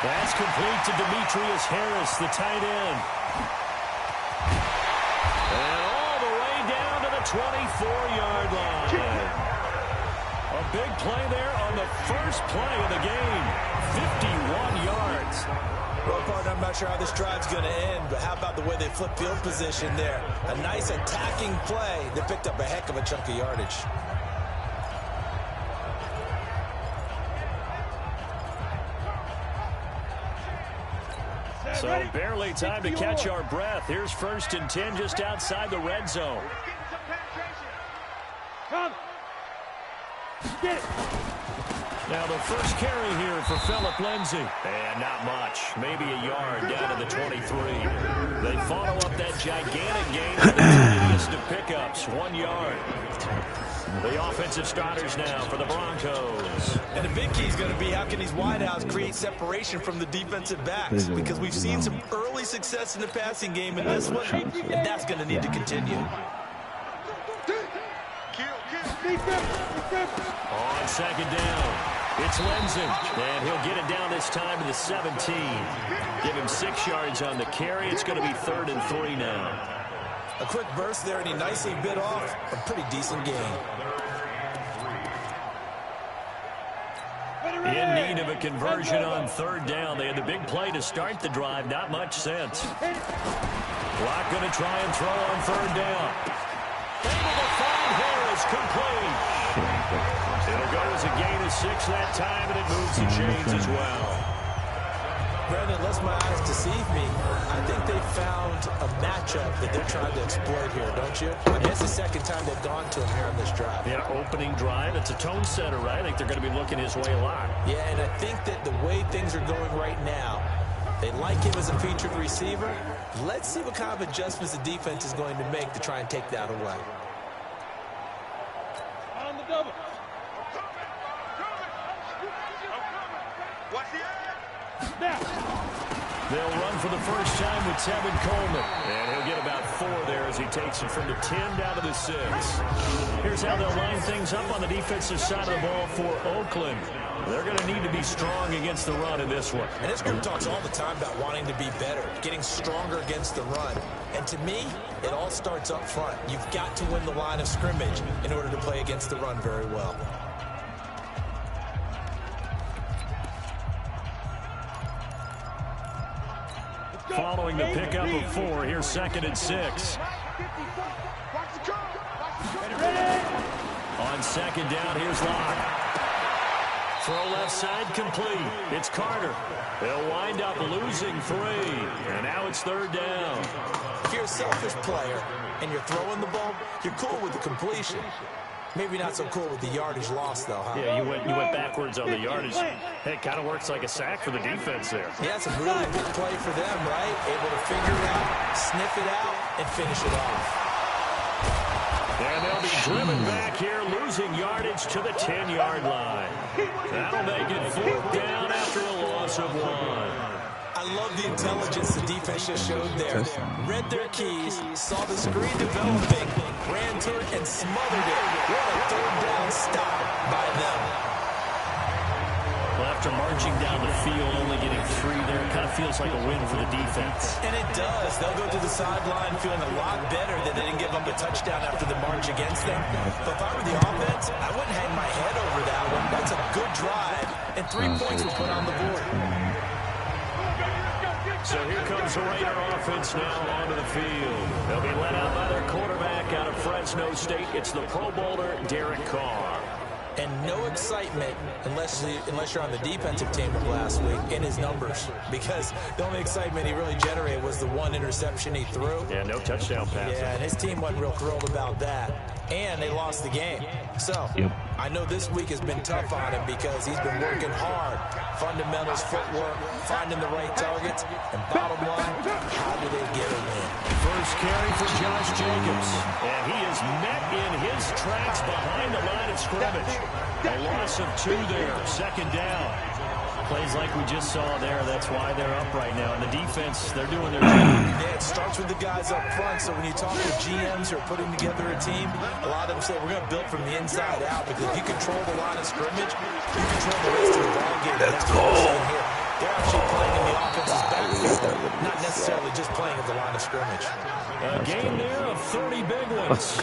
That's complete to Demetrius Harris, the tight end. And all the way down to the 24-yard line. A big play there on the first play of the game. 51 yards. Well, partner, I'm not sure how this drive's going to end, but how about the way they flip field position there? A nice attacking play that picked up a heck of a chunk of yardage. So barely time to catch our breath. Here's 1st and 10 just outside the red zone. Get it. Now the first carry here for Phillip Lindsay. And not much. Maybe a yard down to the 23. They follow up that gigantic gain with the tiniest of pickups. 1 yard. The offensive starters now for the Broncos. And the big key is going to be how can these wideouts create separation from the defensive backs? Because we've seen some early success in the passing game in this one, and that's going to need to continue. On 2nd down, it's Lindsay, and he'll get it down this time to the 17. Give him 6 yards on the carry. It's going to be 3rd and 3 now. A quick burst there, and he nicely bit off a pretty decent gain. In need of a conversion on 3rd down. They had the big play to start the drive. Not much sense. Clock going to try and throw on 3rd down. Able to find Harris, complete. It'll go as a gain of 6 that time, and it moves the chains as well. Brandon, unless my eyes deceive me, I think they found a matchup that they're trying to exploit here, don't you? I mean, it's the 2nd time they've gone to him here on this drive. Yeah, opening drive. It's a tone setter, right? I think they're going to be looking his way a lot. Yeah, and I think that the way things are going right now, they like him as a featured receiver. Let's see what kind of adjustments the defense is going to make to try and take that away. On the double. Now. They'll run for the first time with Tevin Coleman. And he'll get about 4 there as he takes it from the 10 down to the 6. Here's how they'll line things up on the defensive side of the ball for Oakland. They're going to need to be strong against the run in this one. And this group talks all the time about wanting to be better, getting stronger against the run. And to me, it all starts up front. You've got to win the line of scrimmage in order to play against the run very well. Following the pickup of 4, here's 2nd and 6. On 2nd down, here's Locke. Throw left side complete. It's Carter. They'll wind up losing 3. And now it's 3rd down. If you're a selfish player and you're throwing the ball, you're cool with the completion. Maybe not so cool with the yardage loss, though, huh? Yeah, you went backwards on the yardage. Hey, it kind of works like a sack for the defense there. Yeah, it's a really big play for them, right? Able to figure it out, sniff it out, and finish it off. And they'll be driven back here, losing yardage to the 10-yard line. That'll make it 4th down after a loss of 1. I love the intelligence the defense just showed there. Read their keys, saw the screen developing, ran to it, and smothered it. What a 3rd down stop by them. Well, after marching down the field, only getting 3 there, it kind of feels like a win for the defense. And it does. They'll go to the sideline feeling a lot better that they didn't give up a touchdown after the march against them. But if I were the offense, I wouldn't hang my head over that one. That's a good drive, and 3 points were put on the board. So here comes the Raider offense now onto the field. They'll be led out by their quarterback out of Fresno State. It's the Pro Bowler, Derek Carr. And no excitement unless you're on the defensive team of last week in his numbers, because the only excitement he really generated was the 1 interception he threw. Yeah, no touchdown pass. Yeah, and his team wasn't real thrilled about that. And they lost the game. So I know this week has been tough on him because he's been working hard. Fundamentals, footwork, finding the right targets, and bottom line, how do they get a win? First carry for Josh Jacobs, and he is met in his tracks behind the line of scrimmage. A loss of 2 there, 2nd down. Plays like we just saw there, that's why they're up right now. And the defense, they're doing their job. Yeah, it starts with the guys up front. So when you talk to GMs who are putting together a team, a lot of them say we're going to build from the inside out, because if you control the line of scrimmage, you control the rest of the ball game. Let's go. They're actually playing scrimmage. A game there of 30 big ones.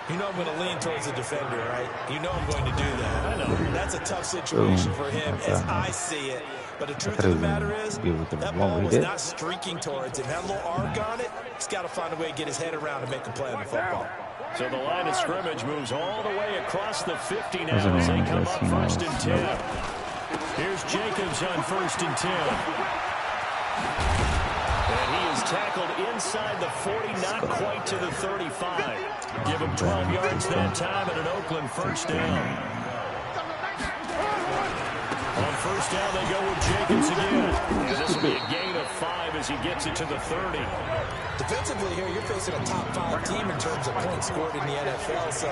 You know I'm going to lean towards the defender, right? You know I'm going to do that. I know. That's a tough situation for him as I see it. But the truth of the matter is, that ball was not streaking towards him. Had a little arc on it. He's got to find a way to get his head around and make a play on the football. So the line of scrimmage moves all the way across the 50 now as they come up 1st and 10. Here's Jacobs on 1st and 10. And he is tackled inside the 40, not quite to the 35. Give him 12 yards that time and an Oakland 1st down. On 1st down, they go with Jacobs again. And this will be a gain of 5 as he gets it to the 30. Defensively here, you're facing a top 5 team in terms of points scored in the NFL. So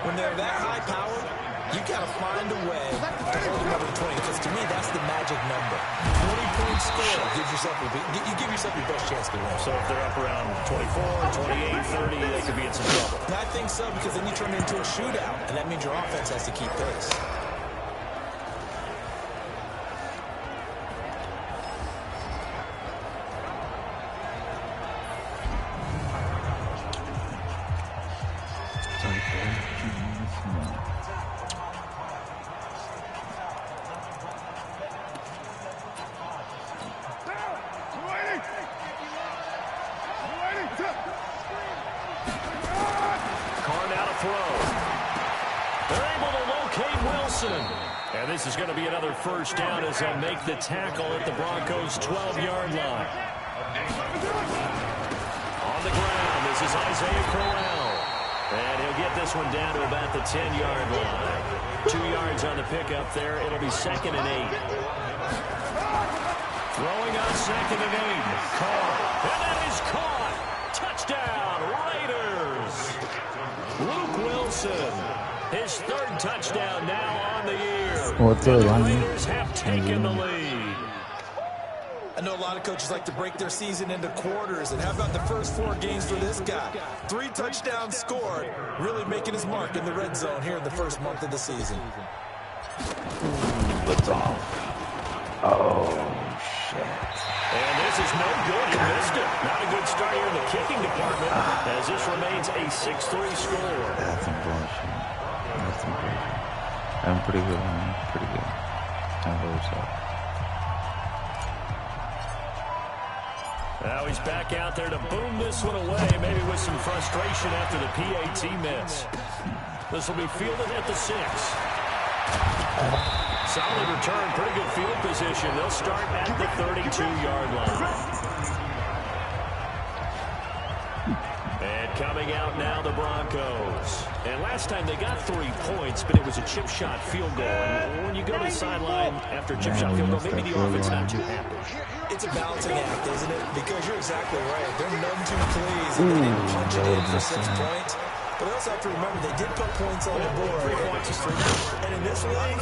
when they're that high powered, you got to find a way to hold them over to 20. Because to me, that's the magic number. 20 points scored gives yourself you give yourself your best chance to win. So if they're up around 24, 28, 30, they could be in some trouble. And I think so, because then you turn it into a shootout, and that means your offense has to keep pace. And this is going to be another 1st down as they'll make the tackle at the Broncos' 12-yard line. On the ground, this is Isaiah Crowell. And he'll get this one down to about the 10-yard line. 2 yards on the pickup there. It'll be 2nd and 8. Throwing on 2nd and 8. Caught. And that is caught. Touchdown, Raiders. Luke Wilson. His 3rd touchdown now on the year. The Raiders have taken the lead. I know a lot of coaches like to break their season into quarters. And how about the first 4 games for this guy? 3 touchdowns scored, really making his mark in the red zone here in the first month of the season. What's off? Oh, shit. And this is no good. He missed it. Not a good start here in the kicking department as this remains a 6-3 score. That's some bullshit. That's some bullshit. I'm pretty good, man. Pretty good. I hope so. Now he's back out there to boom this one away, maybe with some frustration after the PAT miss. This will be fielded at the 6. Solid return, pretty good field position. They'll start at the 32-yard line. And coming out now, the Broncos. And last time they got 3 points, but it was a chip shot field goal. And when you go to the sideline after a chip shot field goal, maybe the offense not too happy. It's a balancing act, isn't it? Because you're exactly right. They're none too pleased and they didn't punch it in for 6 points. But I also have to remember they did put points on the board. 3 points is 3 points. And in this league,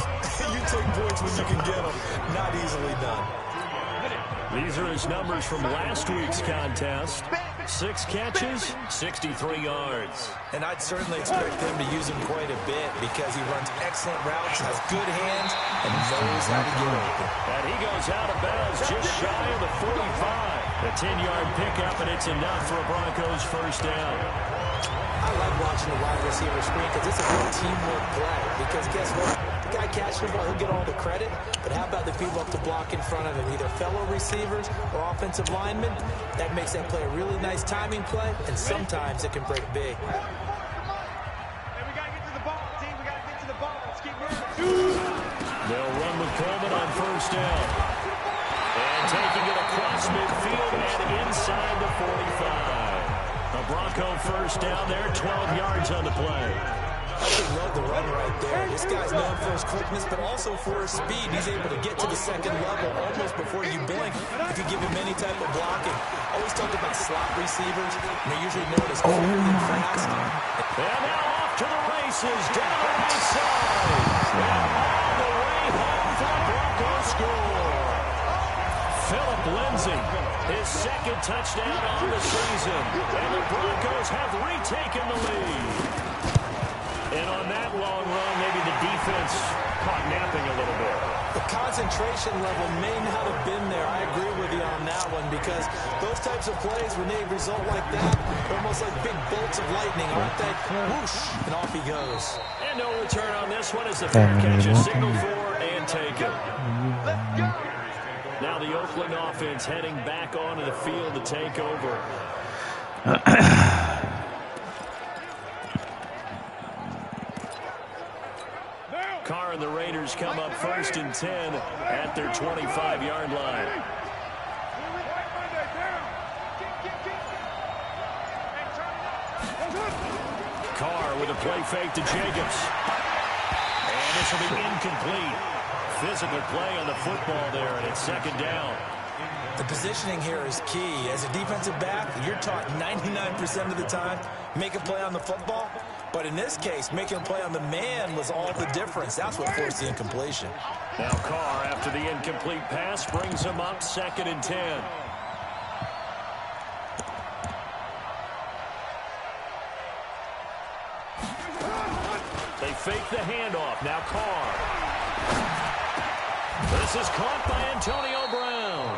you take points when you can get them. Not easily done. These are his numbers from last week's contest. 6 catches, 63 yards. And I'd certainly expect them to use him quite a bit because he runs excellent routes, has good hands, and knows how to get open. And he goes out of bounds just shy of the 45. A 10-yard pickup, and it's enough for a Broncos 1st down. I like watching the wide receiver screen because it's a good teamwork play. Because guess what? The guy catching the ball, he'll get all the credit. But how about the people up the block in front of him, either fellow receivers or offensive linemen? That makes that play a really nice timing play, and sometimes it can break big. Hey, we got to get to the ball, team. We got to get to the ball. Let's keep moving. They'll run with Coleman on 1st down. And taking it across midfield and inside the 45. A Bronco 1st down there, 12 yards on the play. I just love the run right there. This guy's known for his quickness, but also for his speed. He's able to get to the 2nd level almost before you blink if you give him any type of blocking. Always talk about slot receivers. They're usually known as quick and fast. And now off to the races, down the right side. And all the way home for the Broncos score. Phillip Lindsay, his 2nd touchdown on the season. And the Broncos have retaken the lead. And on that long run, maybe the defense caught napping a little bit. The concentration level may not have been there. I agree with you on that one because those types of plays, when they result like that, they're almost like big bolts of lightning, aren't they? Whoosh, and off he goes. And no return on this one as the fair catch is signaled for and taken. Now the Oakland offense heading back onto the field to take over. Carr and the Raiders come up 1st and 10 at their 25-yard line. Carr with a play fake to Jacobs. And this will be incomplete. Physical play on the football there, and it's 2nd down. The positioning here is key. As a defensive back, you're taught 99% of the time, make a play on the football. But in this case, making a play on the man was all the difference. That's what forced the incompletion. Now Carr, after the incomplete pass, brings him up 2nd and 10. They fake the handoff. Now Carr. This is caught by Antonio Brown.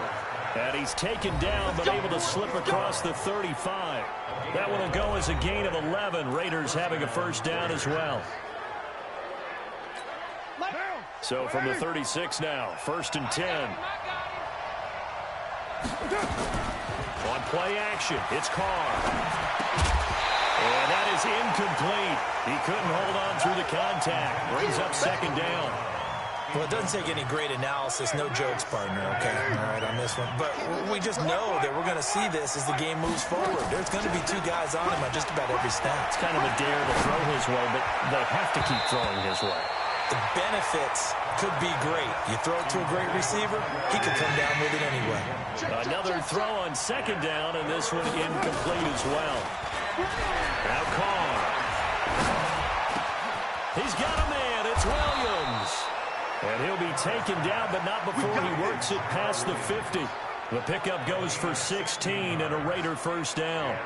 And he's taken down, but able to slip across the 35. That one will go as a gain of 11. Raiders having a 1st down as well. So from the 36 now, 1st and 10. On play action, it's Carr. And that is incomplete. He couldn't hold on through the contact. Brings up 2nd down. Well, it doesn't take any great analysis. No jokes, partner, okay? All right, on this one. But we just know that we're going to see this as the game moves forward. There's going to be 2 guys on him on just about every snap. It's kind of a dare to throw his way, but they have to keep throwing his way. The benefits could be great. You throw it to a great receiver, he could come down with it anyway. Another throw on 2nd down, and this one incomplete as well. Now Carr. He's got a man. It's Williams. And he'll be taken down, but not before he works it past the 50. The pickup goes for 16 and a Raider 1st down.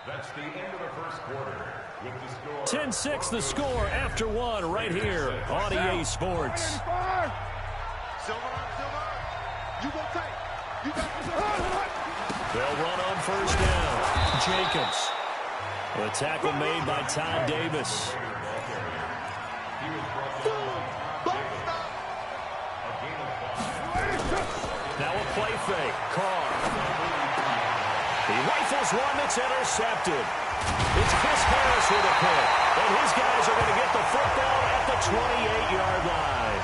That's the end of the 1st quarter. 10-6 the score after 1 right here on EA Sports. They'll run on 1st down. Jacobs. The tackle made by Todd Davis. Now a play fake. Carr. He rifles one that's intercepted. It's Chris Harris with a pick. And his guys are going to get the football at the 28-yard line.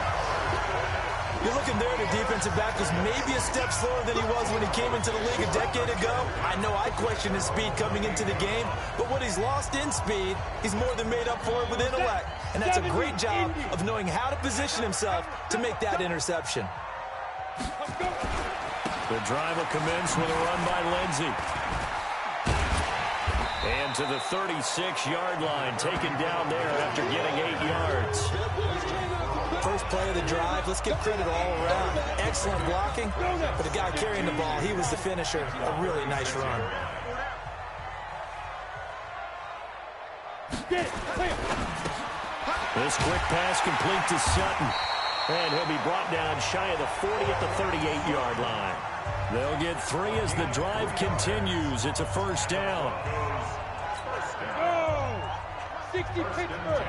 You're looking there, the defensive back was maybe a step slower than he was when he came into the league a decade ago. I know I questioned his speed coming into the game, but what he's lost in speed, he's more than made up for it with intellect. And that's a great job of knowing how to position himself to make that interception. The drive will commence with a run by Lindsey. And to the 36-yard line, taken down there after getting 8 yards. First play of the drive, let's give credit all around. Excellent blocking, but the guy carrying the ball, he was the finisher. A really nice run. This quick pass complete to Sutton. And he'll be brought down shy of the 40 at the 38-yard line. They'll get 3 as the drive continues. It's a 1st down. 60 Pittsburgh.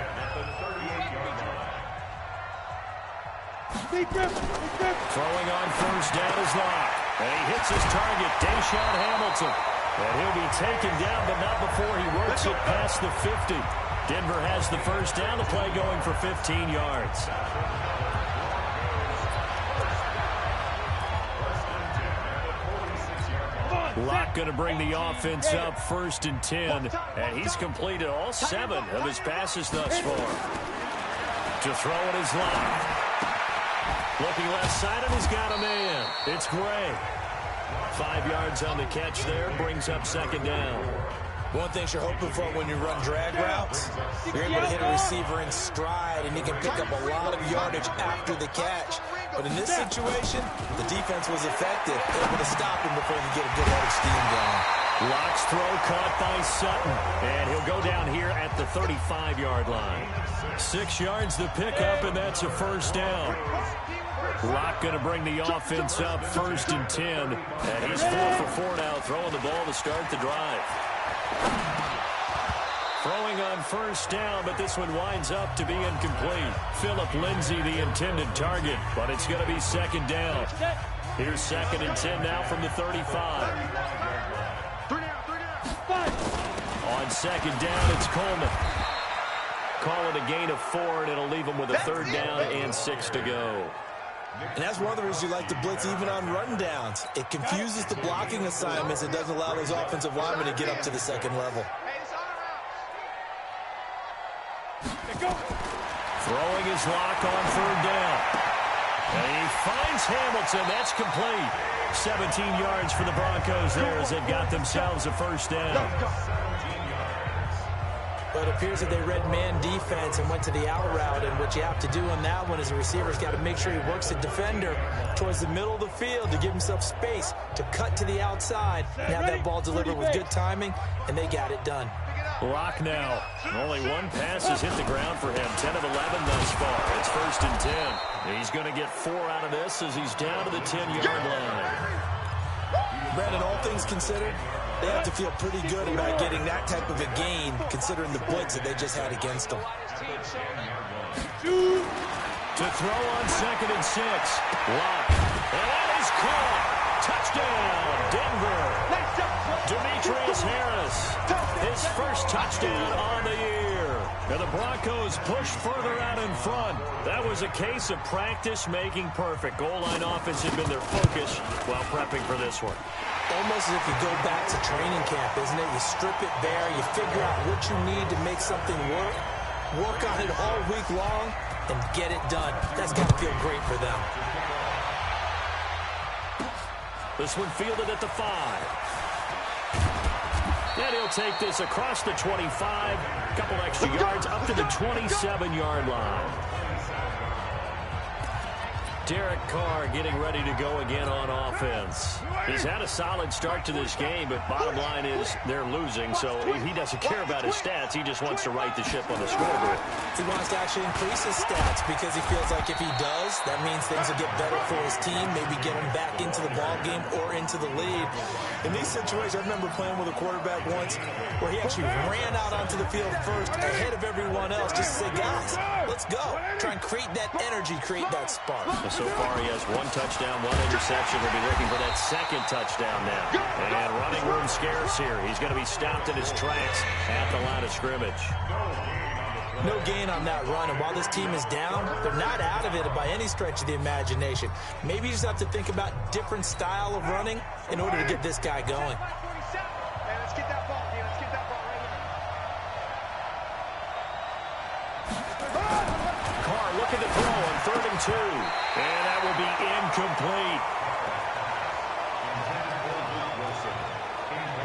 Throwing on 1st down is Locke. And he hits his target, Deshaun Hamilton. And he'll be taken down, but not before he works it past the 50. Denver has the 1st down, the play going for 15 yards. Locke going to bring the offense up 1st and 10. And he's completed all 7 of his passes thus far. To throw it is Locke. Looking left side, and he's got a man. It's Gray. 5 yards on the catch there, brings up 2nd down. One thing you're hoping for when you run drag routes, you're able to hit a receiver in stride, and he can pick up a lot of yardage after the catch. But in this situation, the defense was effective, able to stop him before he could get a good head of steam going. Locke's throw caught by Sutton, and he'll go down here at the 35-yard line. 6 yards to pick up, and that's a first down. Locke going to bring the offense up 1st and 10, and he's 4 for 4 now, throwing the ball to start the drive. Throwing on first down, but this one winds up to be incomplete. Philip Lindsay, the intended target, but it's going to be 2nd down. Here's 2nd and 10 now from the 35. On 2nd down, it's Coleman. Call it a gain of 4, and it'll leave him with a 3rd down and 6 to go. And that's one of the reasons you like to blitz even on run downs. It confuses the blocking assignments. It doesn't allow those offensive linemen to get up to the 2nd level. Throwing his Lock on 3rd down. And he finds Hamilton. That's complete. 17 yards for the Broncos there as they've got themselves a 1st down. But it appears that they read man defense and went to the out route, and what you have to do on that one is the receiver's got to make sure he works the defender towards the middle of the field to give himself space to cut to the outside and have that ball delivered with good timing, and they got it done. Lock now. Only one pass has hit the ground for him. 10 of 11 thus far. It's 1st and 10. He's going to get 4 out of this as he's down to the 10-yard line. Brandon, all things considered, they have to feel pretty good about getting that type of a gain, considering the blitz that they just had against them. To throw on 2nd and 6. Lock. And that is caught. Touchdown, Denver. Demetrius Harris. His 1st touchdown on the year. And the Broncos push further out in front. That was a case of practice making perfect. Goal line offense had been their focus while prepping for this one. Almost as if you go back to training camp, isn't it? You strip it bare, you figure out what you need to make something work on it all week long, and get it done. That's got to feel great for them. This one fielded at the 5. And he'll take this across the 25, a couple extra yards up to the 27-yard line. Derek Carr getting ready to go again on offense. He's had a solid start to this game, but bottom line is they're losing, so he doesn't care about his stats. He just wants to right the ship on the scoreboard. He wants to actually increase his stats because he feels like if he does, that means things will get better for his team, maybe get him back into the ball game or into the lead. In these situations, I remember playing with a quarterback once where he actually ran out onto the field first ahead of everyone else just to say, guys, let's go. Try and create that energy, create that spark. So far, he has 1 touchdown, 1 interception. He'll be looking for that 2nd touchdown now. And running room scarce here. He's going to be stopped in his tracks at the line of scrimmage. No gain on that run, and while this team is down, they're not out of it by any stretch of the imagination. Maybe you just have to think about different style of running in order to get this guy going. Let's get that ball, D. Let's get that ball right here. Carr looking to throw on 3rd and 2. And that will be incomplete.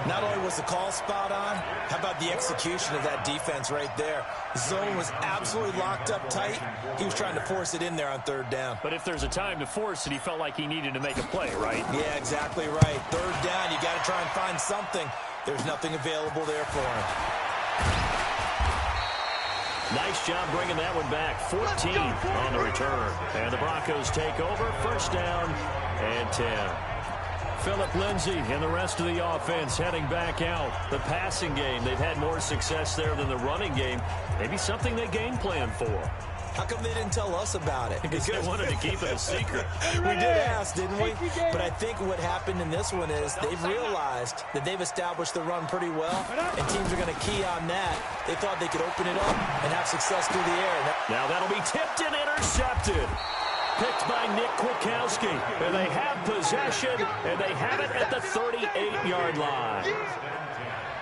Not only was the call spot on, how about the execution of that defense right there? The zone was absolutely locked up tight. He was trying to force it in there on 3rd down. But if there's a time to force it, he felt like he needed to make a play, right? Yeah, exactly right. 3rd down, you got to try and find something. There's nothing available there for him. Nice job bringing that one back. 14 on the return. And the Broncos take over. 1st down and 10. Philip Lindsay and the rest of the offense heading back out. The passing game, they've had more success there than the running game. Maybe something they game plan for. How come they didn't tell us about it? Because they wanted to keep it a secret. We did ask, didn't we? But I think what happened in this one is they've realized that they've established the run pretty well, and teams are going to key on that. They thought they could open it up and have success through the air. Now that'll be tipped and intercepted. Picked by Nick Kwiatkowski. And they have possession, and they have it at the 38-yard line.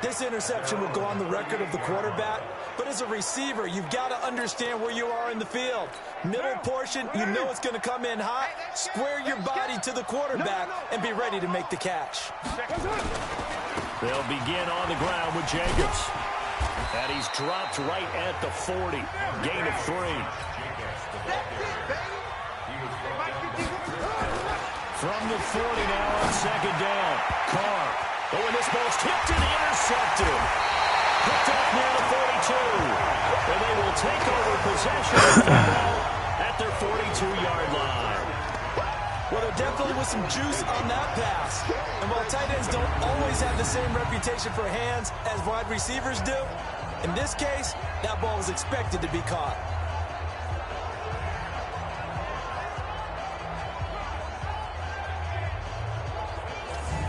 This interception will go on the record of the quarterback, but as a receiver, you've got to understand where you are in the field. Middle portion, you know it's going to come in hot. Square your body to the quarterback and be ready to make the catch. They'll begin on the ground with Jacobs. And he's dropped right at the 40. Gain of 3. From the 40 now on second down. Carr. Oh, and this ball's tipped and intercepted. Picked up near the 42. And they will take over possession of the football at their 42-yard line. Well, there definitely was some juice on that pass. And while tight ends don't always have the same reputation for hands as wide receivers do, in this case, that ball was expected to be caught.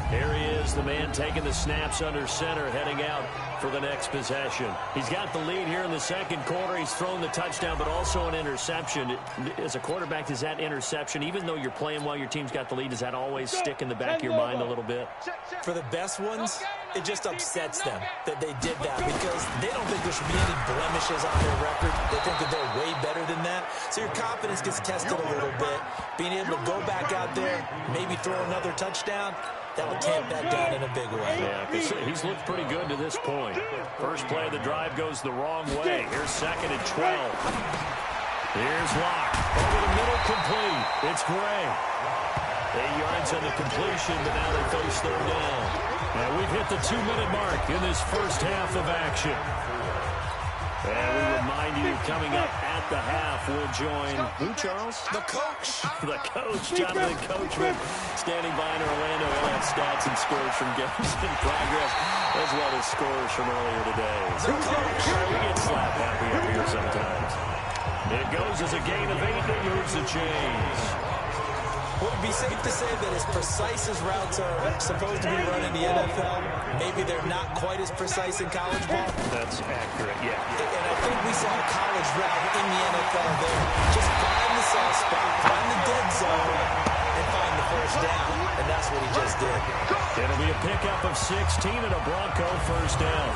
Here he is, the man taking the snaps under center, heading out for the next possession. He's got the lead here in the second quarter. He's thrown the touchdown, but also an interception. As a quarterback, does that interception, even though you're playing while your team's got the lead, does that always stick in the back of your mind a little bit? For the best ones, it just upsets them that they did that because they don't think there should be any blemishes on their record. They think that they're way better than that. So your confidence gets tested a little bit. Being able to go back out there, maybe throw another touchdown, that will tamp that down in a big way. Yeah, he's looked pretty good to this point. First play of the drive goes the wrong way. Here's second and 12. Here's Locke. Over the middle, complete. It's Gray. 8 yards on the completion, but now they face third down. Now we've hit the 2-minute mark in this first half of action. And we remind you, coming up at the half, we'll join who, Charles? The coach. The coach, Jonathan Coachman, standing by in Orlando. He'll have stats and scores from games in progress, as well as scores from earlier today. So, we get slap happy up here sometimes. It goes as a gain of 8 that moves the chains. Would it be safe to say that as precise as routes are supposed to be run in the NFL, maybe they're not quite as precise in college ball? That's accurate, yeah. And I think we saw a college route in the NFL there. Just find the soft spot, find the dead zone, and find the first down. And that's what he just did. It'll be a pickup of 16 and a Bronco first down.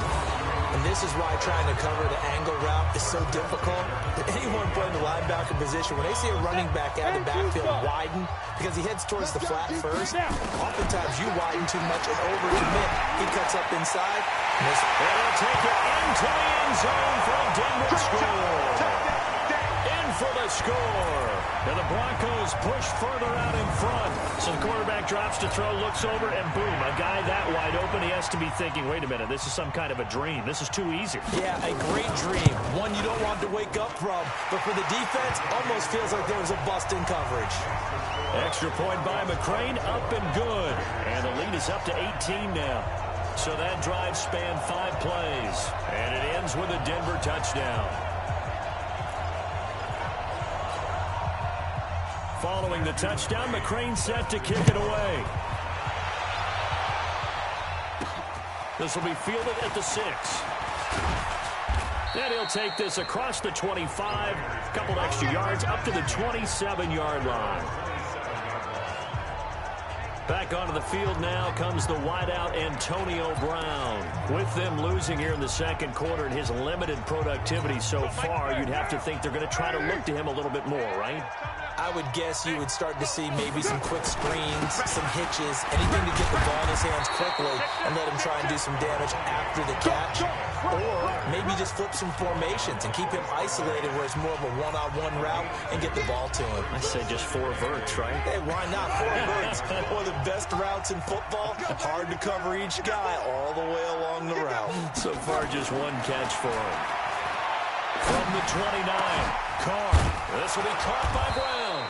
And this is why trying to cover the angle route is so difficult. Anyone playing the linebacker position, when they see a running back out of the backfield widen because he heads towards the flat first, oftentimes you widen too much and overcommit. He cuts up inside. And he'll take it into the end zone for a Denver score. In for the score. And the Broncos push further out in front. So the quarterback drops to throw, looks over, and boom, a guy that wide open, he has to be thinking, wait a minute, this is some kind of a dream. This is too easy. Yeah, a great dream. One you don't want to wake up from. But for the defense, almost feels like there was a bust in coverage. Extra point by McCrane, up and good. And the lead is up to 18 now. So that drive spanned 5 plays. And it ends with a Denver touchdown. Following the touchdown, McCrane set to kick it away. This will be fielded at the 6. And he'll take this across the 25, a couple extra yards, up to the 27-yard line. Back onto the field now comes the wideout Antonio Brown. With them losing here in the second quarter and his limited productivity so far, you'd have to think they're going to try to look to him a little bit more, right? I would guess you would start to see maybe some quick screens, some hitches, anything to get the ball in his hands quickly and let him try and do some damage after the catch. Or maybe just flip some formations and keep him isolated where it's more of a one-on-one route and get the ball to him. I say just 4 verts, right? Hey, why not 4 verts? One of the best routes in football. Hard to cover each guy all the way along the route. So far, just 1 catch for him. From the 29, Carr. This will be caught by Brown.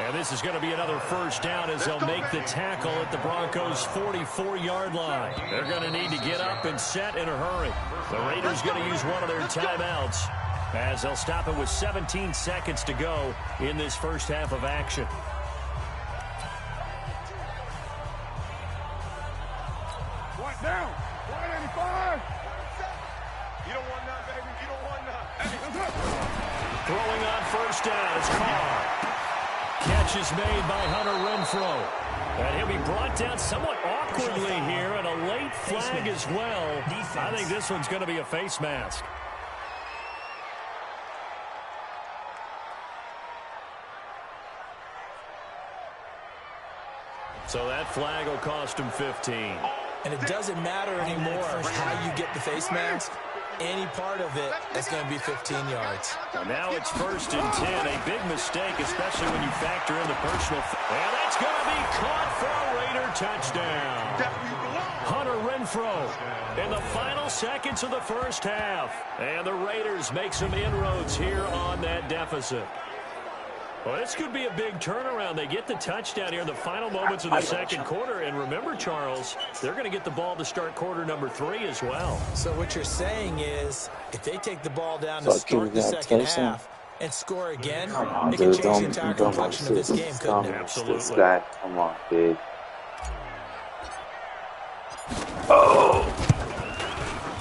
And this is going to be another first down as they'll make the tackle at the Broncos' 44-yard line. They're going to need to get up and set in a hurry. The Raiders going to use one of their timeouts as they'll stop it with 17 seconds to go in this first half of action. One down. 185. You don't want none, baby. You don't want none. Throwing on first down is Carr. Catch is made by Hunter Renfrow. And he'll be brought down somewhat awkwardly here, and a late flag as well. I think this one's going to be a face mask. So that flag will cost him 15. And it doesn't matter anymore how you get the face mask. Any part of it is going to be 15 yards. Well, now it's 1st and 10. A big mistake, especially when you factor in the personal. And that's going to be caught for a Raider touchdown. Hunter Renfrow in the final seconds of the first half. And the Raiders make some inroads here on that deficit. Well, this could be a big turnaround. They get the touchdown here in the final moments of the second quarter. And remember, Charles, they're going to get the ball to start quarter number 3 as well. So what you're saying is if they take the ball down to start the second half and score again, it can change the entire complexion of this game, couldn't it? Absolutely. This guy, come on, dude. Oh!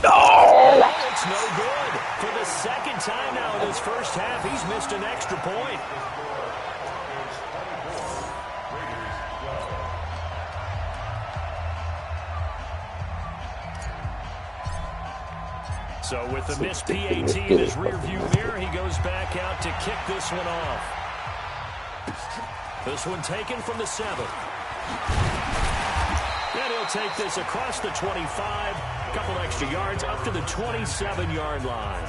No! It's no good. For the second time now in this first half, he's missed an extra point. So with the missed PAT in his rearview mirror, he goes back out to kick this one off. This one taken from the 7. And he'll take this across the 25, a couple extra yards up to the 27-yard line.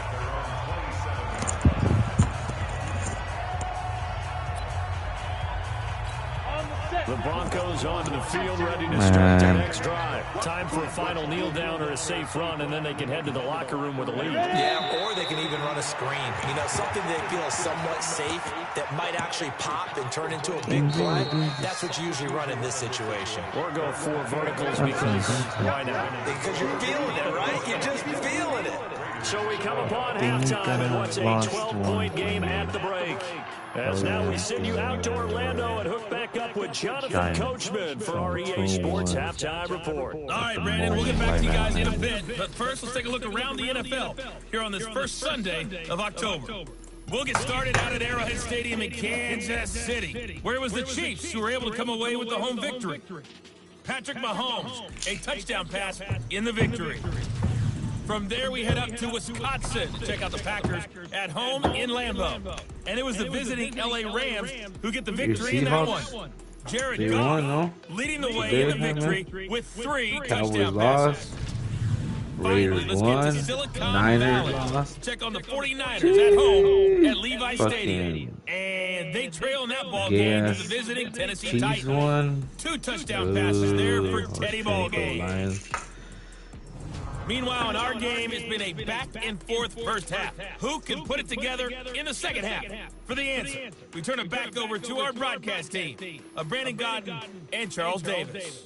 The Broncos onto the field, ready to start their next drive. Time for a final kneel down or a safe run, and then they can head to the locker room with a lead. Yeah, or they can even run a screen. You know, something they feel is somewhat safe that might actually pop and turn into a big play. That's what you usually run in this situation. Or go 4 verticals because why not? Because you're feeling it, right? You're just feeling it. So we come upon halftime in what's a 12-point game at the break. As now we send you out to Orlando and hook back up with Jonathan Coachman for our EA Sports Halftime Report. All right, Brandon, we'll get back to you guys in a bit. But first, let's take a look around the NFL here on this first Sunday of October. We'll get started out at Arrowhead Stadium in Kansas City, where it was the Chiefs who were able to come away with the home victory. Patrick Mahomes, a touchdown pass in the victory. From there, we head up to Wisconsin to check out the Packers at home in Lambeau. And it was the visiting LA Rams who get the victory in that one. Jared Goff leading the way in the victory with 3 touchdown passes. Finally, let's get to Silicon Valley. Check on the 49ers at home at Levi Stadium. And they trail in that ball game to the visiting Tennessee Titans. 2 touchdown passes there for Teddy Ballgame. Meanwhile, in our game, it's been a back-and-forth first half. Who can put it together in the second half? For the answer, we turn it back over to our broadcast team of Brandon Godden and Charles Davis.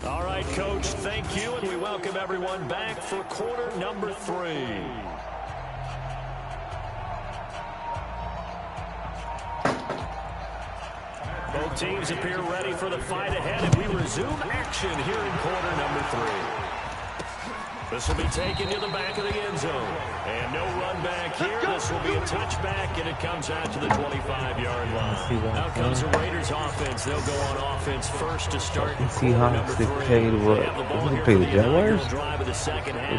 All right, Coach, thank you, and we welcome everyone back for quarter number 3. Both teams appear ready for the fight ahead, and we resume action here in quarter number 3. This will be taken to the back of the end zone. And no run back here. This will be a touchback, and it comes out to the 25-yard line. Out comes the Raiders offense. They'll go on offense first to start quarter number 3. They paid what? They paid the Jaguars? They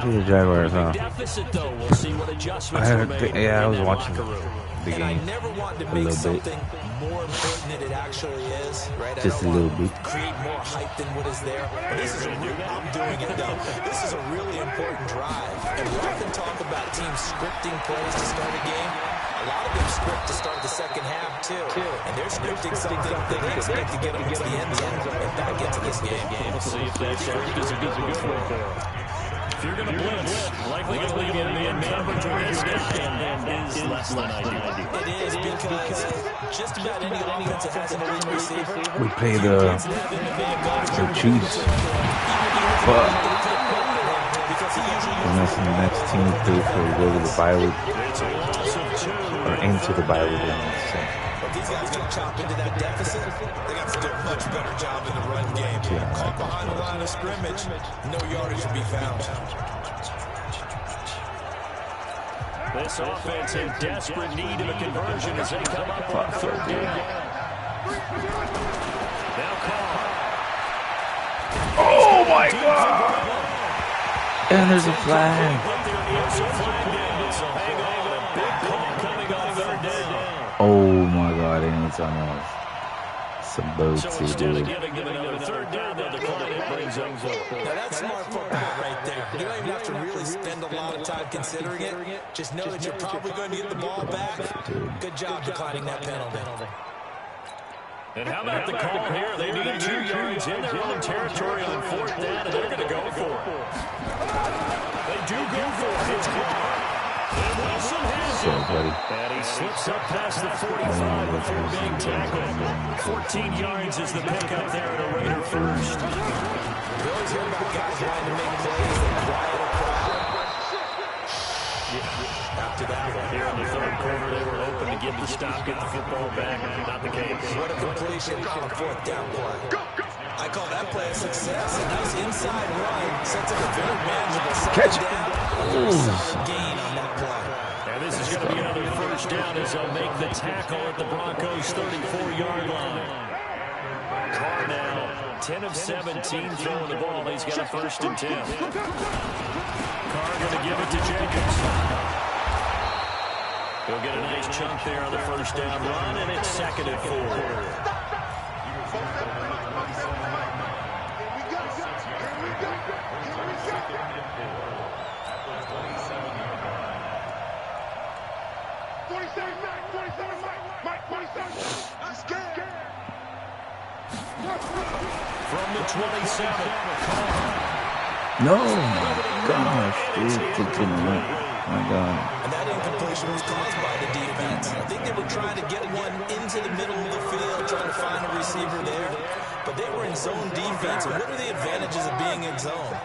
paid the Jaguars, huh? Deficit, though. We'll see what adjustments are made. Yeah, I was watching the game I never want to make something more important than it actually is, right? Just a little bit. Create more hype than what is there. But this is I'm doing it though. This is a really important drive. And we often talk about teams scripting plays to start a game. A lot of them script to start the second half too. And they're scripting something that they expect to get them into the end zone and back into this game. We'll see if that script is a good one for them. If you're going to blitz, likely going to leave in man coverage with this guy, and that is less than ideal. It is because just about any offense that has an elite receiver. We play the Chiefs, but unless the next team play for go to the bye week or into the bye week, But these guys going to chop into that deficit. They got to do a much better job in the run game. Caught behind the line of scrimmage, no yardage to be found. This offense in desperate need of a conversion as they come up on 3rd down. Now Carr. oh my God! And there's a flag. Oh my God! And it's on us. some boats, So dude. instead of giving them another third down, the clock brings up. Now that's smart football right there. You don't even have to really spend a lot of time considering it. Just know that you're probably going to get the ball back. Good job declining that penalty. And how about the call here? They need 2 yards in their own territory on 4th down, and they're going to go for it. They do go for it. It's caught. And Wilson has it. And he slips up past the 45 before being tackled. 14 yards is the pickup there at a Raider first. We always hear about guys wanting to make plays and quiet a crowd. After that, Here in the 3rd quarter, they were hoping to get the stop, get the football back. Not the case. what a completion on a 4th down play. I call that play a success. A nice inside run sets up a very manageable second down. Solid gain on that play. And this is going to be another first down as they'll make the tackle at the Broncos' 34-yard line. Carr now 10 of 17 throwing the ball. He's got a 1st and 10. Carr going to give it to Jacobs. He'll get a nice chunk there on the 1st down run, and it's 2nd and 4. From the 27. No, my gosh, dude. My God. And that incompletion was caused by the defense. I think they were trying to get one into the middle of the field, trying to find a receiver there. But they were in zone defense. And what are the advantages of being in zone?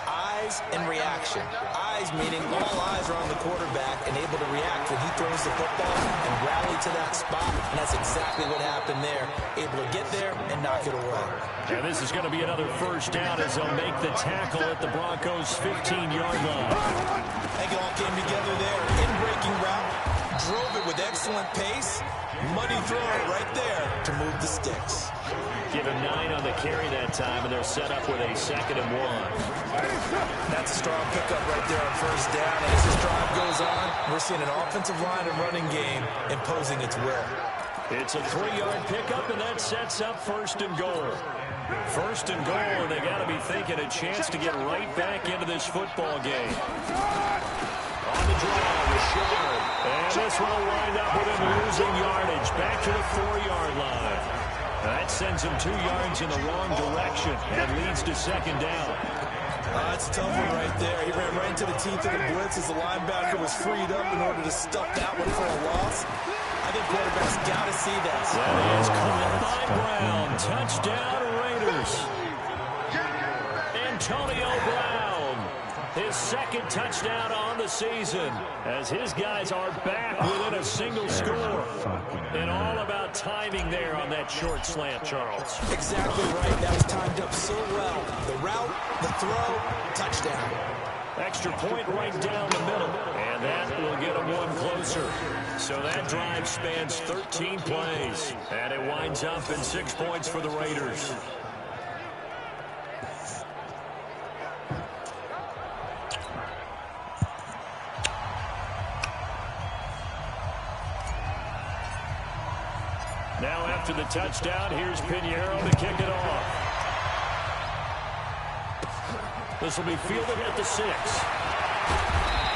Eyes and reaction. Eyes meaning all eyes are on the quarterback and able to react when he throws the football and rally to that spot. And that's exactly what happened there. Able to get there and knock it away. And this is going to be another first down as they'll make the tackle at the Broncos' 15-yard line. I think it all came together there. In-breaking route. Drove it with excellent pace. Money throw right there to move the sticks. Give him 9 on the carry that time, and they're set up with a 2nd and 1. That's a strong pickup right there on 1st down. And as this drive goes on, we're seeing an offensive line and running game imposing its will. It's a 3-yard pickup, and that sets up 1st and goal. 1st and goal, and they got to be thinking a chance to get right back into this football game. On the drive, Rashard. And this one will wind up with him losing yardage. Back to the 4-yard line. That sends him 2 yards in the wrong direction and leads to 2nd down. That's a tough one right there. He ran right into the teeth of the blitz as the linebacker was freed up in order to stuff that one for a loss. I think quarterbacks got to see that. That is caught by Brown. Touchdown, Raiders. Antonio Brown, his 2nd touchdown on the season, as his guys are back within a single score. And all about timing there on that short slant, Charles. Exactly right. That was timed up so well. The route, the throw, touchdown. Extra point right down the middle, and that will get them one closer. So that drive spans 13 plays, and it winds up in 6 points for the Raiders. Now after the touchdown, here's Pinheiro to kick it off. This will be fielded at the 6.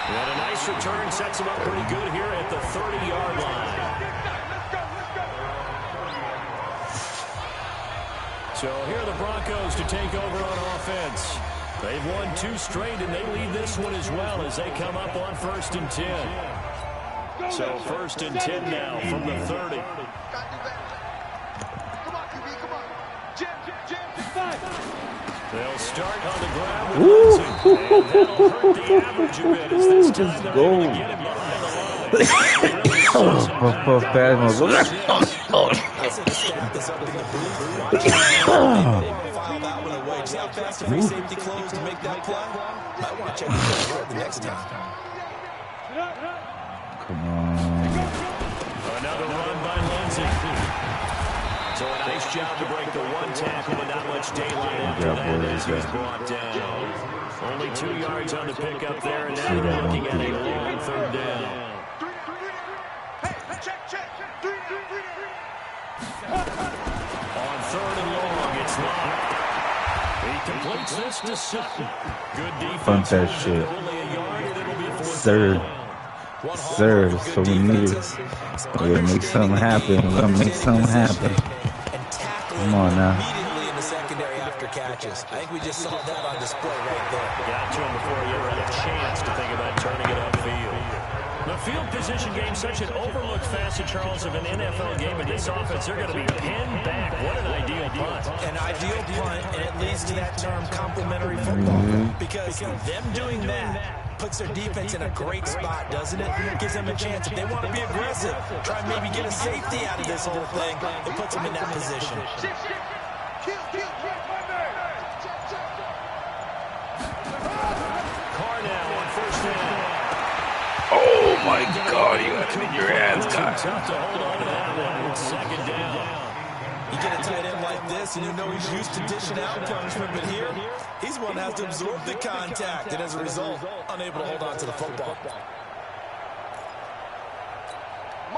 And a nice return sets him up pretty good here at the 30-yard line. So here are the Broncos to take over on offense. They've won 2 straight, and they lead this one as well as they come up on 1st and 10. So 1st and 10 now from the 30. They'll start on the ground with Hudson, and that'll hurt the average a bit as this time they're able to get him behind the line. File that one away. See how fast the free safety closed to make that play? Might want to check the next time. Come on. Another run by Lindsey. So a nice job to break the 1 tackle, but not much daylight after that as he's brought down. Only 2 yards on the pickup there, and now they're looking at a long 3rd down. Flips this to Sutton. Good defense. Punt that shit. Only a yard, and it'll be fourth Sir. down. Sir, so we need it. We're gonna make something happen. We're gonna make something happen. Come on now. Immediately in the secondary after catches. I think we just saw that on display right there. Got to him before he ever had a chance to think about turning it upfield. The field position game, such an overlooked facet, Charles, of an NFL game. In this offense, they're going to be pinned back. What an ideal punt. An ideal punt, and it leads to that term complementary football. Because them doing that puts their defense in a great spot, doesn't it? Gives them a chance. If they want to be aggressive, try and maybe get a safety out of this whole thing, it puts them in that position. Carr now on first down. Oh my God, you got it in your hands, guys. Tough to hold on to that one. It's second down. You get a tight end like this, and you know he's used to dishing out punishment, but here, he's one that has to absorb the contact, and as a result, unable to hold on to the football.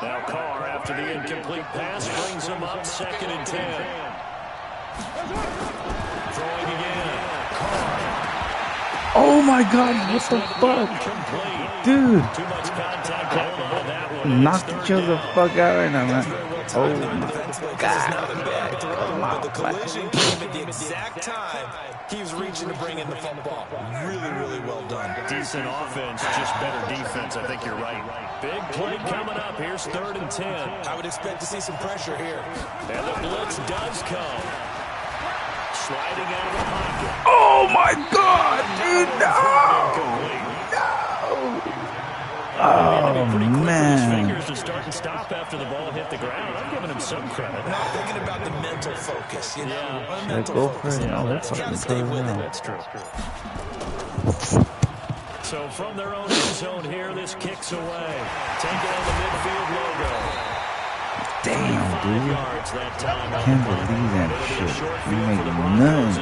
Now Carr, after the incomplete pass, brings him up 2nd and 10. Throwing again. Carr. Oh my God, what the fuck? Dude. Too much contact to hold on to that one. Knocked each other the fuck out right now, man. Oh my God. But the collision came at the exact time he was reaching to bring in the football. Really, really well done. Decent offense, just better defense. I think you're right. Big play coming up. Here's 3rd and 10. I would expect to see some pressure here. And the blitz does come. Sliding out of the pocket. Oh my God, dude, no! Oh, man. Fingers to start and stop after the ball hit the ground. I'm giving him some credit. Not thinking about the mental focus, you know? Yeah. Mental Go focus. for it. No, that's You gotta stay with it. That's true. So from their own end zone here, this kicks away. Taking on the midfield logo. Damn, dude. Yards that time. I can't believe that shit. You make nothing.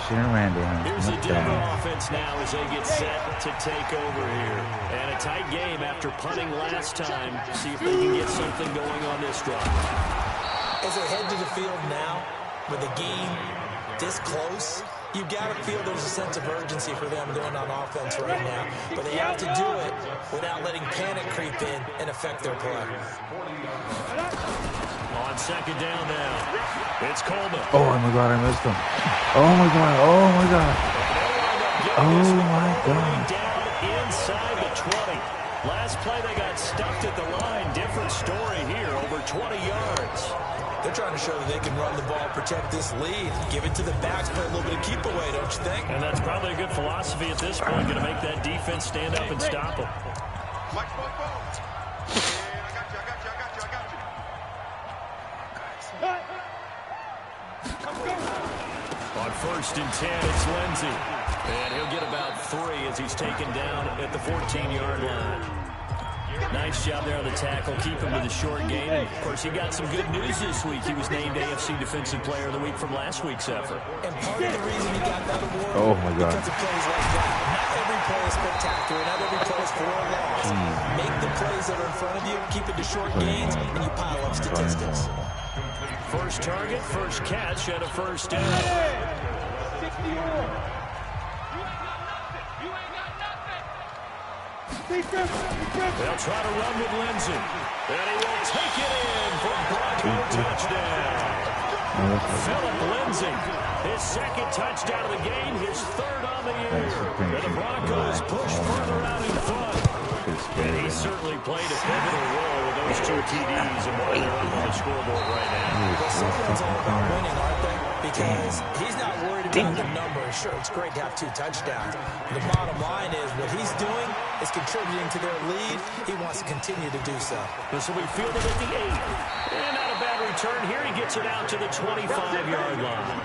Should have ran to him. Here's the Not Denver bad. offense now as they get set to take over here. And a tight game after punting last time. See if they can get something going on this drive. As they head to the field now, with the game this close, you've got to feel there's a sense of urgency for them going on offense right now. But they have to do it without letting panic creep in and affect their play. On 2nd down now, it's Coleman. Oh my God, I missed him. Oh my God, oh my God. Oh my God. Down inside the 20. Last play they got stuffed at the line. Different story here, over 20 yards. They're trying to show that they can run the ball, protect this lead, give it to the backs, play a little bit of keep away, don't you think? And that's probably a good philosophy at this point, going to make that defense stand up and stop them. Mike, I got you. On 1st and 10, it's Lindsey. And he'll get about 3 as he's taken down at the 14-yard line. Nice job there on the tackle. Keep him to the short game. And, of course, he got some good news this week. He was named AFC Defensive Player of the Week from last week's effort. And part of the reason he got that award Oh, my God. because of plays like that. Not every play is spectacular. Not every play is for a loss. Make the plays that are in front of you, keep it to short gains, and you pile up statistics. First target, first catch, and a first down. They'll try to run with Lindsey. And he will take it in for a Bronco touchdown. Philip Lindsey, his 2nd touchdown of the game, his 3rd on the year. And the Broncos push further out in front. And he certainly played a pivotal role with those 2 TDs and why they're up on the scoreboard right now. Well, someone's all about winning, aren't they? Because he's not worried about the numbers. Sure, it's great to have 2 touchdowns. The bottom line is what he's doing is contributing to their lead. He wants to continue to do so. This will be fielded at the 8. And not a bad return here. He gets it out to the 25-yard line.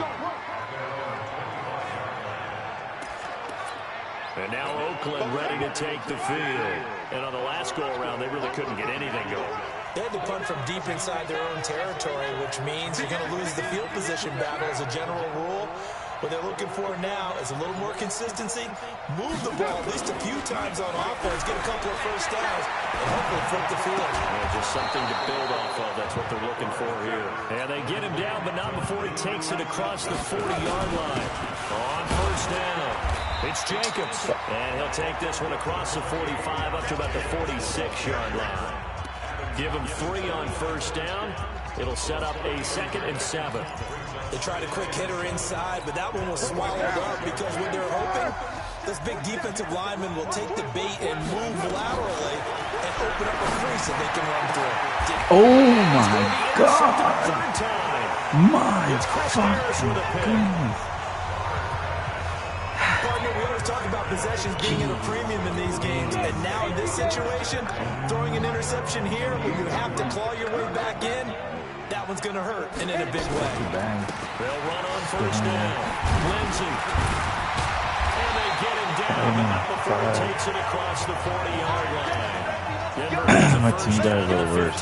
And now Oakland ready to take the field. And on the last go-around, they really couldn't get anything going. They had to punt from deep inside their own territory, which means you're going to lose the field position battle as a general rule. What they're looking for now is a little more consistency, move the ball at least a few times on offense, get a couple of first downs, and hopefully flip the field. Yeah, just something to build off of. That's what they're looking for here. And they get him down, but not before he takes it across the 40-yard line. On first down, it's Jacobs. And he'll take this one across the 45 up to about the 46-yard line. Give him 3 on first down. It'll set up a 2nd and 7. They tried a quick hitter inside, but that one was swallowed up because what they're hoping, this big defensive lineman will take the bait and move laterally and open up a crease that they can run through. Oh, my God. My fucking goodness. Partner, we always talk about possessions being at a premium in these games, and now in this situation, throwing an interception here where you have to claw your way back in, that one's going to hurt, and in a big way. They'll run on first down. Lindsey. And they get him down, but not before he takes it across the 40-yard line. My team got a little worse.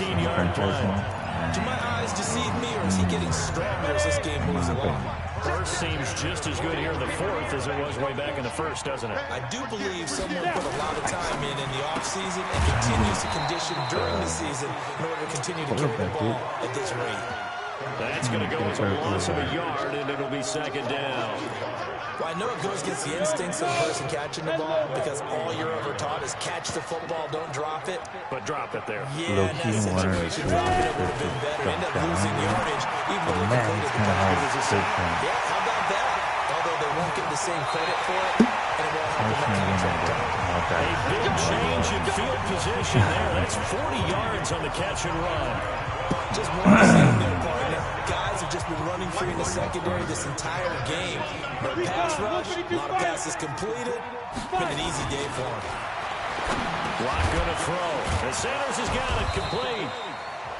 Do my eyes deceive me, or is he getting stronger as this game moves along? First seems just as good here in the 4th as it was way back in the 1st, doesn't it? I do believe someone put a lot of time in the offseason and continues to condition during the season in order to continue to carry the ball at this rate. That's going to go as a loss of a yard, and it'll be 2nd down. Well, I know it goes against the instincts of the person catching the ball because all you're ever taught is catch the football, don't drop it. But drop it there. Yeah, in that situation, dropping it would have been better. End up losing yardage, even though they completed the pass. Yeah, how about that? Although they won't get the same credit for it, and it won't help them in the contract. A big change in field position there. That's 40 yards on the catch and run. Just one to see there, partner. Guys have just been running free in the secondary this entire game. No pass rush, a lot of passes completed. Been an easy day for him. Block going to throw. And Sanders has got it complete.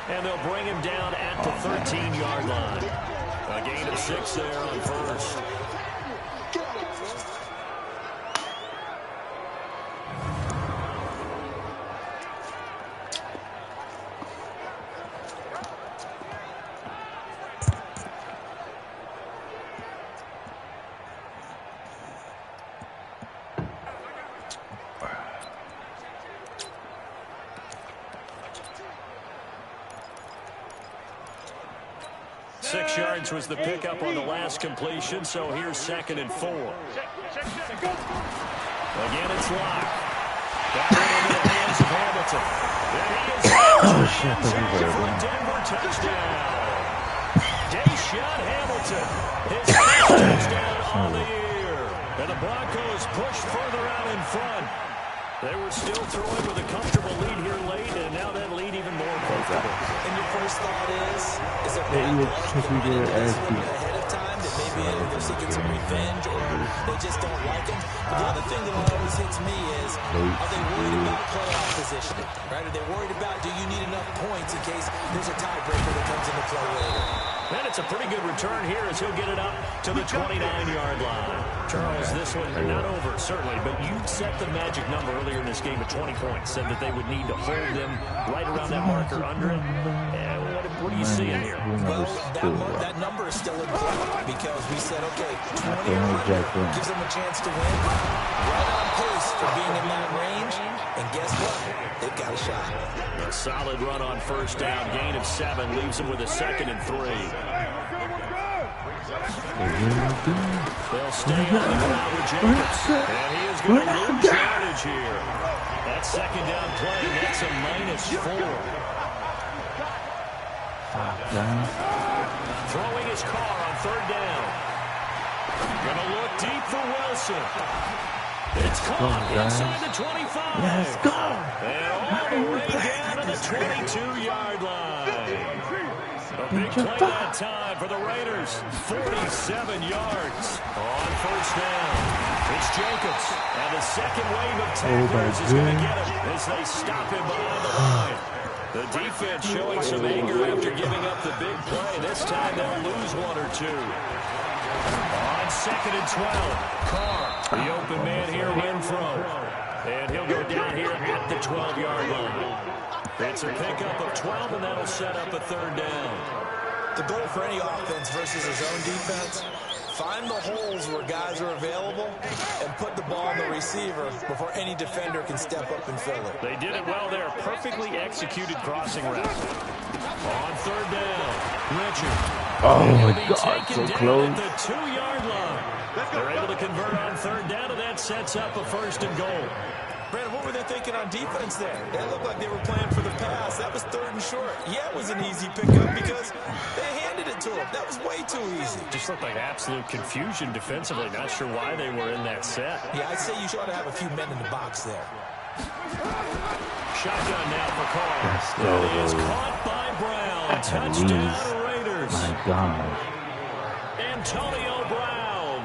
And they'll bring him down at the 13-yard line. A gain of 6 there on first. Was the pickup on the last completion, so here's 2nd and 4. Again, it's locked. That one into the hands of Hamilton. Oh, shit. For a Denver touchdown. Deshaun Hamilton, his first touchdown on the year. And the Broncos push further out in front. They were still throwing with a comfortable lead here late, and now that lead even more comfortable. And your first thought is it ahead of time that maybe they're seeking some revenge or they just don't like him? But the other thing that always hits me is, are they worried about playoff positioning? Right? Are they worried about, do you need enough points in case there's a tiebreaker that comes into play later? And it's a pretty good return here as he'll get it up to the 29-yard line. Charles, this one not over, certainly, but you set the magic number earlier in this game at 20 points, said that they would need to hold them right around that marker under it. And what do you see in here? Well, that number is still in play because we said, okay, 20 or 100 gives them a chance to win. Right on pace for being in that range. And guess what? They've got a shot. A solid run on first down. Gain of 7 leaves them with a 2nd and 3. They'll stay on the ground with Jacobs. And he is going to lose yardage here. That 2nd down play, that's a -4. Throwing his car on 3rd down. Going to look deep for Wilson. It's caught inside the 25. Let's go. And all the way down to the 22-yard line. A big play that time for the Raiders. 47 yards on first down. It's Jacobs. And the second wave of tacklers is going to get him as they stop him behind the line. The defense showing some anger after giving up the big play. This time they'll lose 1 or 2. On 2nd and 12, Carr, the open man here, Renfro. And he'll go down here at the 12-yard line. It's a pickup of 12, and that'll set up a 3rd down. The goal for any offense versus his own defense, Find the holes where guys are available and put the ball on the receiver before any defender can step up and fill it. They did it well there. Perfectly executed crossing route. On third down, Richard. Oh, my God, so close. At the 2-yard line. They're able to convert on third down, and that sets up a 1st and goal. Brandon, what were they thinking on defense there? That looked like they were playing for the pass. That was 3rd and short. Yeah, it was an easy pickup because they handed it to him. That was way too easy. Just looked like absolute confusion defensively. Not sure why they were in that set. Yeah, I'd say you ought to have a few men in the box there. Shotgun now for Carr. That is caught by Brown. Touchdown Raiders. My God. Antonio Brown.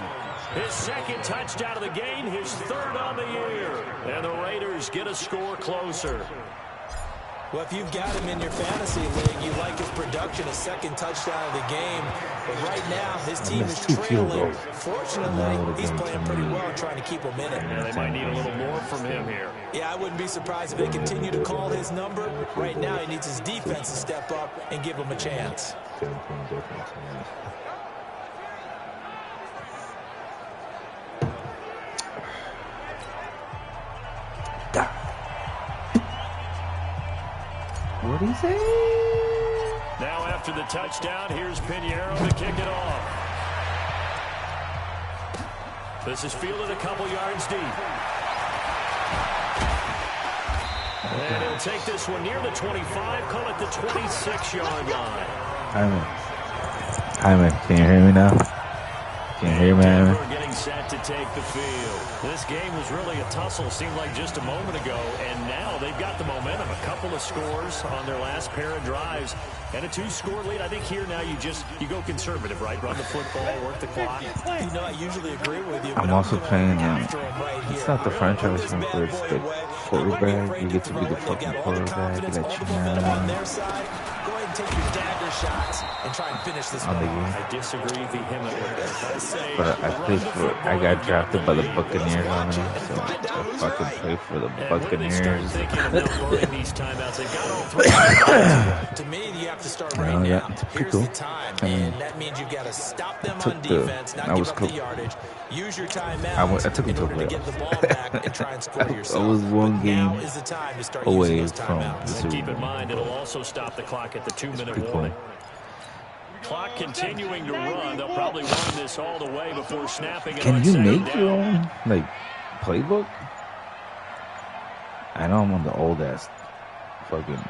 His 2nd touchdown of the game, his 3rd on the year. And the Raiders get a score closer. Well, if you've got him in your fantasy league, you like his production, his 2nd touchdown of the game. But right now, his team is trailing. Fortunately, he's playing pretty well and trying to keep him in it. Yeah, they might need a little more from him here. Yeah, I wouldn't be surprised if they continue to call his number. Right now, he needs his defense to step up and give him a chance. What did he say? Now after the touchdown, here's Pinheiro to kick it off. This is fielded a couple yards deep. And he'll take this one near the 25, call it the 26-yard line. Hyman, can you hear me now? Can you hear me, Hyman? Getting set to take the field. This game was really a tussle, seemed like just a moment ago, and now they've got the momentum. A couple of scores on their last pair of drives, and a 2-score lead. I think here now you go conservative, right? Run the football, work the clock. You know, I usually agree with you. I'm also playing, it's not the franchise one, but it's the quarterback. You get to be the fucking quarterback that you know. On their side, go ahead and take your dagger shots and try and finish this on the game. I disagree vehemently. But I got drafted by the Buccaneers on it, so I fucking play for the Buccaneers. To me, you have to start right now. Here's the time, and that means you got to stop them on defense, not give up the yardage. Use your timeout. I took him to a get the ball back and try and score yourself. I was one game away from and keep in mind, it'll also stop the clock at the 2-minute warning. Cool. Clock continuing to run. They'll probably run this all the way before snapping it. Can you make your own, playbook? I know I'm on the old ass fucking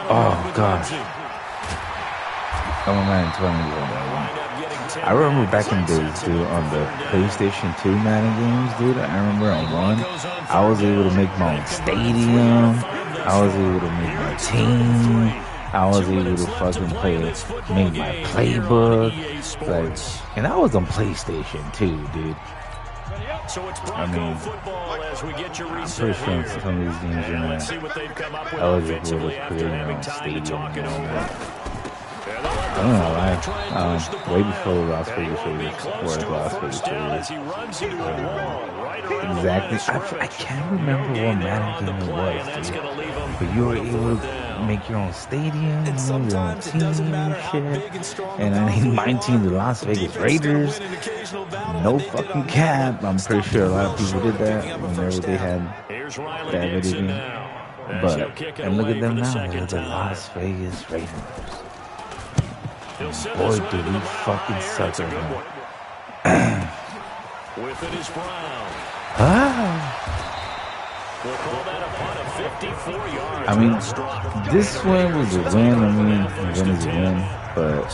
oh God, I'm a Madden 20. I remember back in the days, dude, on the PlayStation 2 Madden games, dude. I remember on one, I was able to make my own stadium. I was able to make my team. I was able to fucking make my playbook. And I was on PlayStation 2, dude. I mean, I'm pretty sure some of these games are not. I was able to create my own stadium and all that. I don't know why. Way before Las Vegas Raiders, before Las Vegas Raiders. Exactly. I can't remember what Madden game it was, dude. But you were able to make your own stadium, your own team and shit. And I named my team the Las Vegas Raiders. No fucking cap. I'm pretty sure a lot of people did that whenever they had that video game. But, and look at them now. They're the Las Vegas Raiders. Boy, do we fucking suck at him. With it is Brown. We'll call that a punt of 54 yards. I mean, this one was a win. I mean, a win is a win. But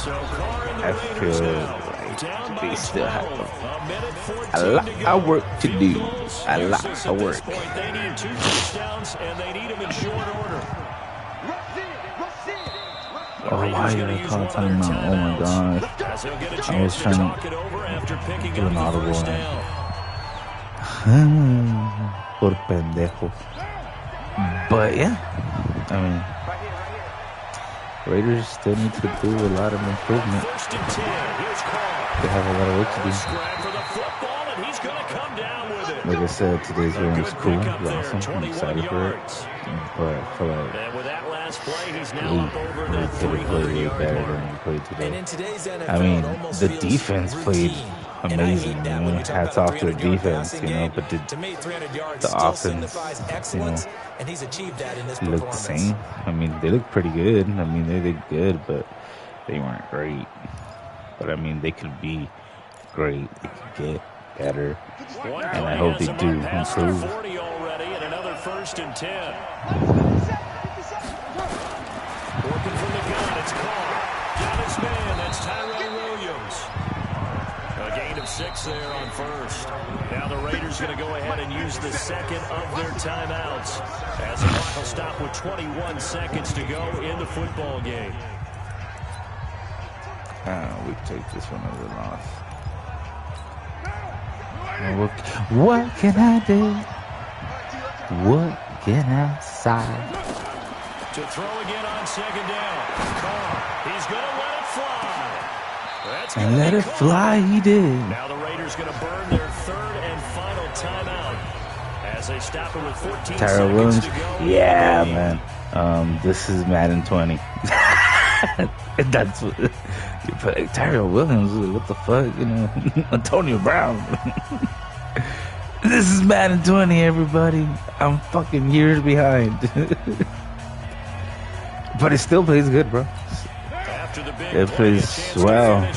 I feel like they still have a lot of work to do. A lot of work. They need 2 touchdowns, and they need them in short order. Oh, why did I call timeout? Oh my gosh. I was trying to do an audible. Por pendejo. But yeah, I mean, Raiders still need to do a lot of improvement. They have a lot of work to do. Like I said, today's game was cool, it was awesome. I'm excited for it. But I feel like last play, he's now up over the 300-yard better mark. than he played today. And in today's NFL, I mean, it almost the feels defense played routine. amazing. And I hate that You when know, you talk hats about off to the 300-yard defense, passing you know, game. but To me, 300 yards the still offense, signifies excellence, and he's achieved that in this looked the performance. same. I mean, they look pretty good. I mean, they did good, but they weren't great. But I mean, they could be great. They could get better, and I hope they do improve. 40 already, and another 1st and 10. Working from the gun, it's caught. Got his man, that's Tyrell Williams. A gain of 6 there on 1st. Now the Raiders going to go ahead and use the 2nd of their timeouts as the clock will stop with 21 seconds to go in the football game. We take this one as a loss. What can I do? What can I say? To throw again on 2nd down. Carr, he's going to let it fly. That's And let it fly, he did. Now the Raiders going to burn their 3rd and final timeout as they stop it with 14 Tyrell Williams. seconds to go. Yeah, man. This is Madden 20. That's what you put. Like, Tyrell Williams. What the fuck? You know, Antonio Brown. This is Madden 20, everybody. I'm fucking years behind. But it still plays good, bro. After the big It plays well. Now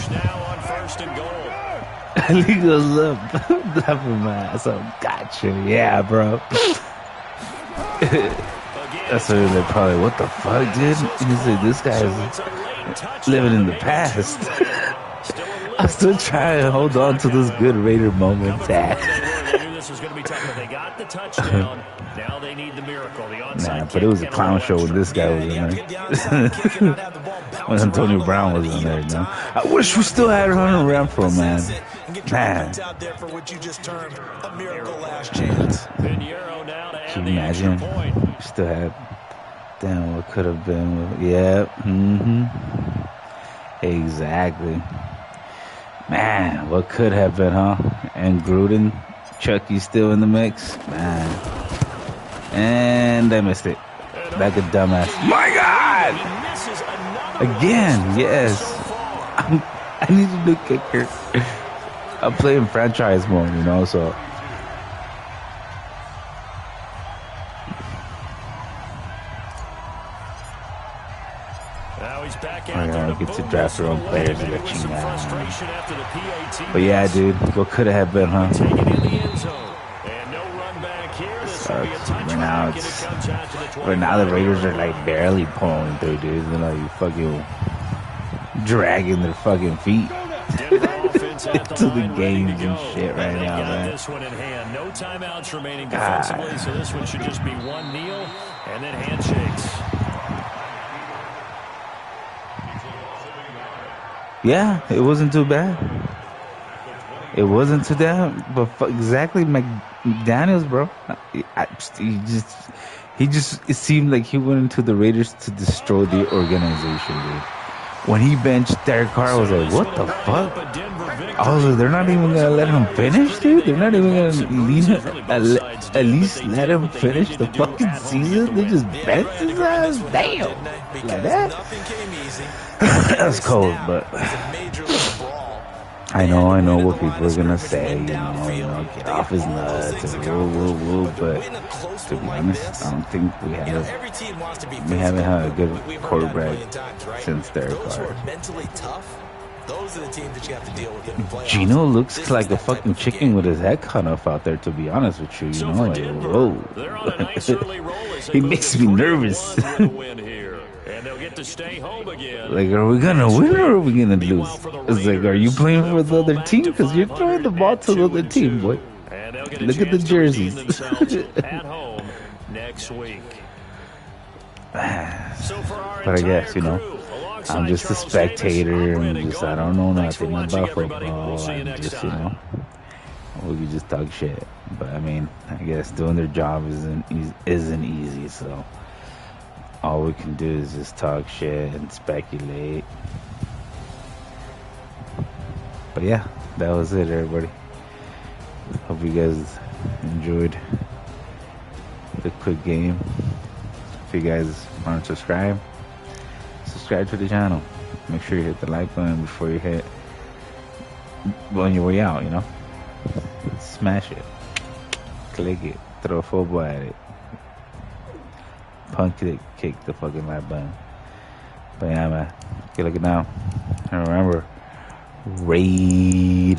on 1st and goal. He goes up, laughing my ass off. Gotcha, yeah, bro. That's what they're probably. What the fuck, dude? He said this guy's living in the past. I'm still trying to hold on to this good Raider moment. This was going to be tough, but they got the touchdown. Now they need the miracle. The onside Nah, but it was a clown show when this guy was in there. When Antonio Brown was in there, you know. I wish we still had a running around for him, man. Man. Out there for what you just termed a miracle last chance. Can you imagine? Still had. Damn, what could have been? Yeah. Exactly. Man, what could have been, huh? And Gruden, Chucky still in the mix, man. And I missed it. Like a dumbass. My God! Again, yes. I need a new kicker. I'm playing franchise mode, you know, so. I gotta get to draft your own players and let you know. But yeah, dude, what could have been, huh? Right now the Raiders are like barely pulling through, dude. They're like fucking dragging their fucking feet into the games and shit right now, man. This one in hand. No timeouts remaining defensively, so this one should just be one kneel and then handshakes. Yeah, it wasn't too bad. It wasn't too bad, but exactly McDaniels, bro. It seemed like he went into the Raiders to destroy the organization, dude. When he benched Derek Carr, I was like, what the fuck? I was like, they're not even going to let him finish, dude? They're not even going to at least let him finish the fucking season? They just benched his ass? Damn. Like that? That's cold, but I know what people are gonna say, you know, get off his nuts and woo, but to be honest, I don't think we haven't had a good quarterback since Derek Carr. Those are the teams that you have to deal with in the playoffs. Gino looks like a fucking chicken with his head cut off out there, to be honest with you, you know, like, whoa. He makes me nervous. To stay home again. Like, are we gonna win or are we gonna lose? It's like, are you playing for the other team? Because you're throwing the ball to the other team, boy. Look at the jerseys. At home next week. But I guess, you know, I'm just a spectator and I don't know nothing about football. And just, you know, we can just talk shit. But I mean, I guess doing their job isn't easy, so all we can do is just talk shit and speculate. But yeah, that was it, everybody. Hope you guys enjoyed the quick game. If you guys want to subscribe to the channel. Make sure you hit the like button before you hit on your way out, you know. Smash it. Click it. Throw a football at it. Kick the fucking like button. But yeah, man. Good looking now. And remember, Raiders.